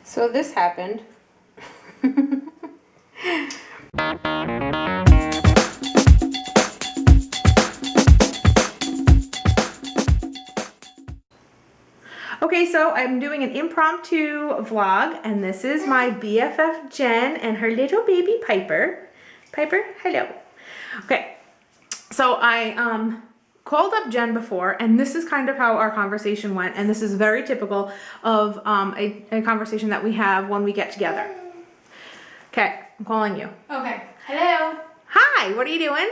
So this happened. Okay, so I'm doing an impromptu vlog, and this is my BFF Jen and her little baby Piper. Piper, hello. Okay, so I called up Jen before, and this is kind of how our conversation went, and this is very typical of a conversation that we have when we get together. Okay, I'm calling you. Okay. Hello. Hi, what are you doing?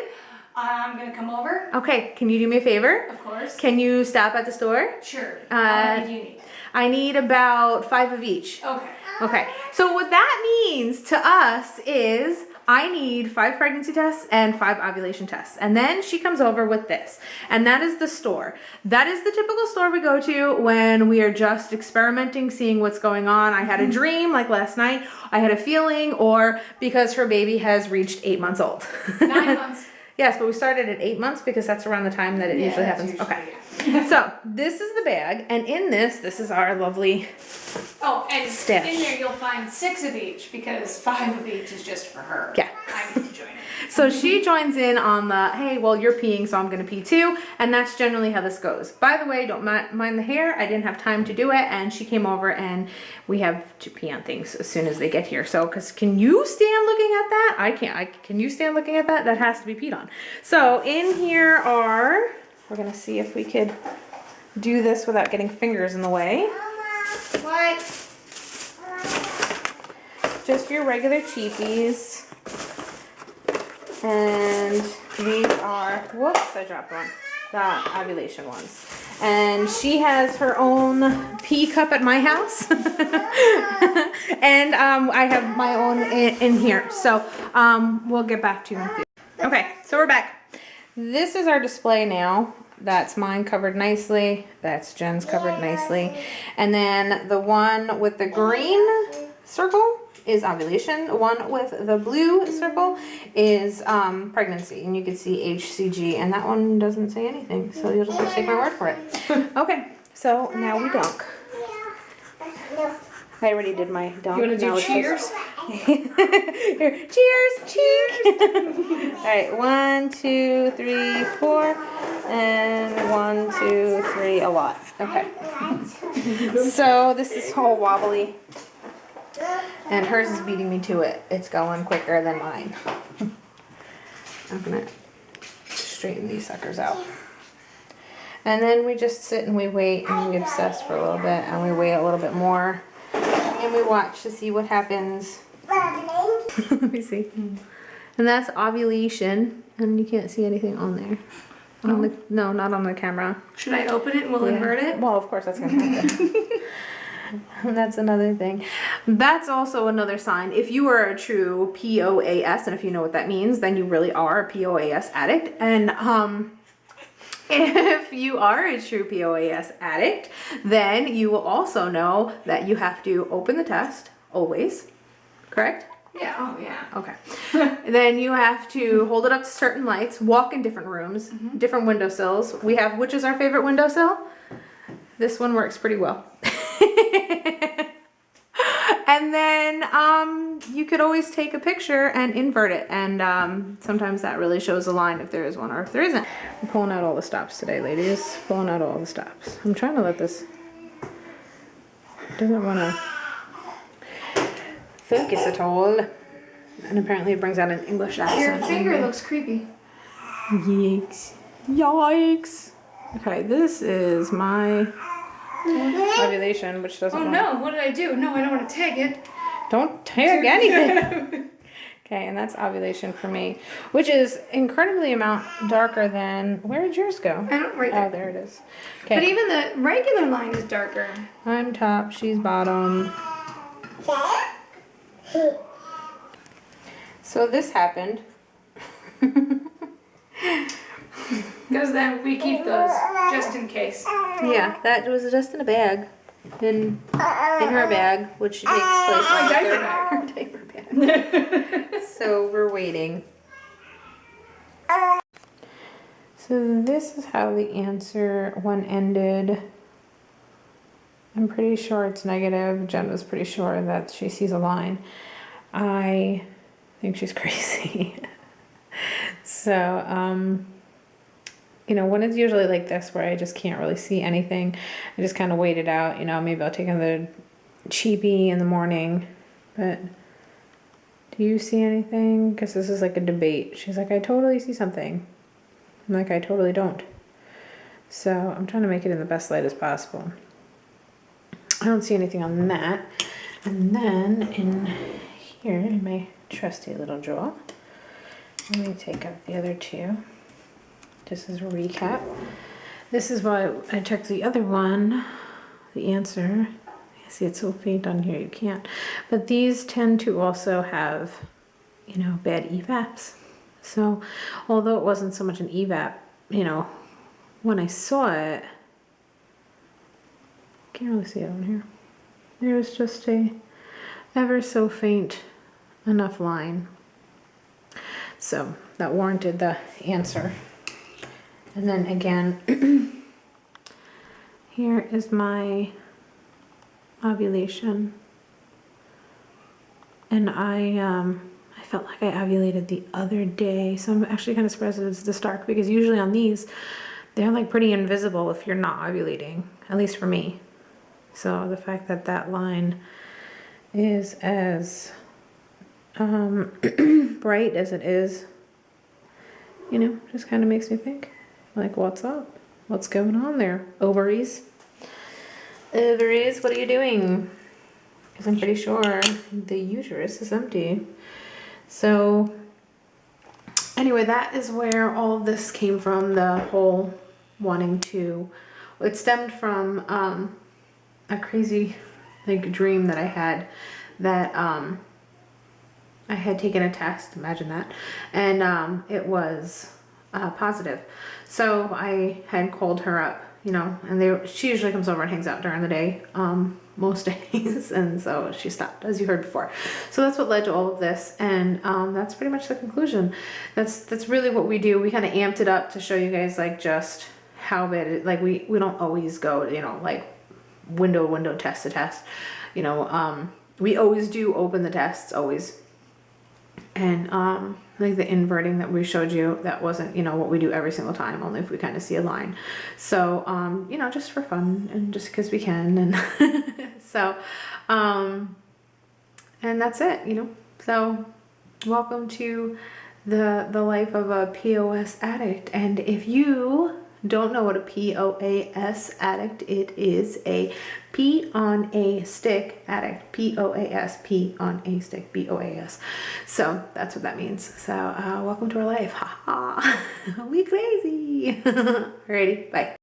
I'm gonna come over. Okay, can you do me a favor? Of course. Can you stop at the store? Sure. How many do you need? I need about 5 of each. Okay. Okay, so what that means to us is I need 5 pregnancy tests and 5 ovulation tests. And then she comes over with this. And that is the store. That is the typical store we go to when we are just experimenting, seeing what's going on. I had a dream like last night. I had a feeling, or because her baby has reached 8 months old. 9 months. Yes, but we started at 8 months because that's around the time that it usually happens. Okay. So this is the bag, and in this is our lovely stash. In there you'll find 6 of each because 5 of each is just for her. Yeah. I need to join it. So she joins in on the, hey, well, you're peeing, so I'm going to pee too. And that's generally how this goes. By the way, don't mind the hair. I didn't have time to do it. And she came over, and we have to pee on things as soon as they get here. So, because can you stand looking at that? I can't. Can you stand looking at that? That has to be peed on. So in here are, we're going to see if we could do this without getting fingers in the way. What? Just your regular cheapies. And these are, whoops, I dropped one, the ovulation ones. And she has her own pee cup at my house. And I have my own in here. So we'll get back to you in a few. Okay, so we're back. This is our display now. That's mine covered nicely. That's Jen's covered nicely. And then the one with the green circle is ovulation. The one with the blue circle is pregnancy, and you can see HCG, and that one doesn't say anything, so you'll just have to take my word for it. Okay, so now we dunk. I already did my dunk. You want to do cheers? Here, cheers, cheers. All right, 1, 2, 3, 4, and 1, 2, 3, a lot. Okay. So this is all wobbly. And hers is beating me to it. It's going quicker than mine. I'm gonna straighten these suckers out. And then we just sit and we wait and we obsess for a little bit, and we wait a little bit more, and we watch to see what happens. Let me see. And that's ovulation, and you can't see anything on there. No, not on the camera. Should I open it and we'll invert it? Well, of course that's gonna happen. And that's another thing. That's also another sign. If you are a true POAS, and if you know what that means, then you really are a POAS addict. And if you are a true POAS addict, then you will also know that you have to open the test always. Correct? Yeah. Oh, yeah. Okay. Then you have to hold it up to certain lights, walk in different rooms, different windowsills. We have, which is our favorite windowsill? This one works pretty well. And then you could always take a picture and invert it, and sometimes that really shows a line if there is one or if there isn't. I'm pulling out all the stops today, ladies. Pulling out all the stops. I'm trying to let this, doesn't want to focus at all. And apparently it brings out an English accent. Your finger looks creepy. Yikes. Yikes. Okay, this is my ovulation, which doesn't Oh no, what did I do? No, I don't want to tag it. Don't tag anything. Okay, and that's ovulation for me, which is incredibly amount darker than, where did yours go? I don't, right there. Oh, there it is. Okay. But even the regular line is darker. I'm top, she's bottom. So this happened. Because then we keep those just in case. Yeah, that was just in a bag. In her bag, which takes place My in diaper her diaper bag. So we're waiting. So this is how the answer one ended. I'm pretty sure it's negative. Jen was pretty sure that she sees a line. I think she's crazy. So, you know, when it's usually like this where I just can't really see anything, I just kind of wait it out. You know, maybe I'll take another cheapie in the morning. But do you see anything? Because this is like a debate. She's like, I totally see something. I'm like, I totally don't. So I'm trying to make it in the best light as possible. I don't see anything on that. And then in here, in my trusty little drawer, let me take out the other two. Just as a recap. This is why I checked the other one, the answer. See, it's so faint on here, you can't. But these tend to also have, you know, bad EVAPs. So, although it wasn't so much an EVAP, you know, when I saw it, can't really see it on here. There was just a ever so faint enough line. So, that warranted the answer. And then again, here is my ovulation, and I felt like I ovulated the other day, so I'm actually kind of surprised that it's this dark, because usually on these they're like pretty invisible if you're not ovulating, at least for me. So the fact that that line is as bright as it is, you know, just kind of makes me think, like, what's up? What's going on there, ovaries? Ovaries, what are you doing? Because I'm pretty sure the uterus is empty. So anyway, that is where all of this came from, the whole wanting to, it stemmed from a crazy like dream that I had, that I had taken a test, imagine that, and it was positive. So I had called her up, you know, and she usually comes over and hangs out during the day, most days, and so she stopped, as you heard before. So that's what led to all of this, and that's pretty much the conclusion. That's really what we do. We kind of amped it up to show you guys, like, just how bad it, like, we don't always go, you know, like window to window, test to test, you know. We always do open the tests, always. And like the inverting that we showed you, that wasn't, you know, what we do every single time, only if we kind of see a line. So you know, just for fun and just because we can, and so and that's it, you know. So welcome to the life of a POS addict. And if you don't know what a POAS addict, it is a P on a stick addict. POAS, P on a stick, BOAS. So that's what that means. So welcome to our life. Ha ha. We crazy. Alrighty, bye.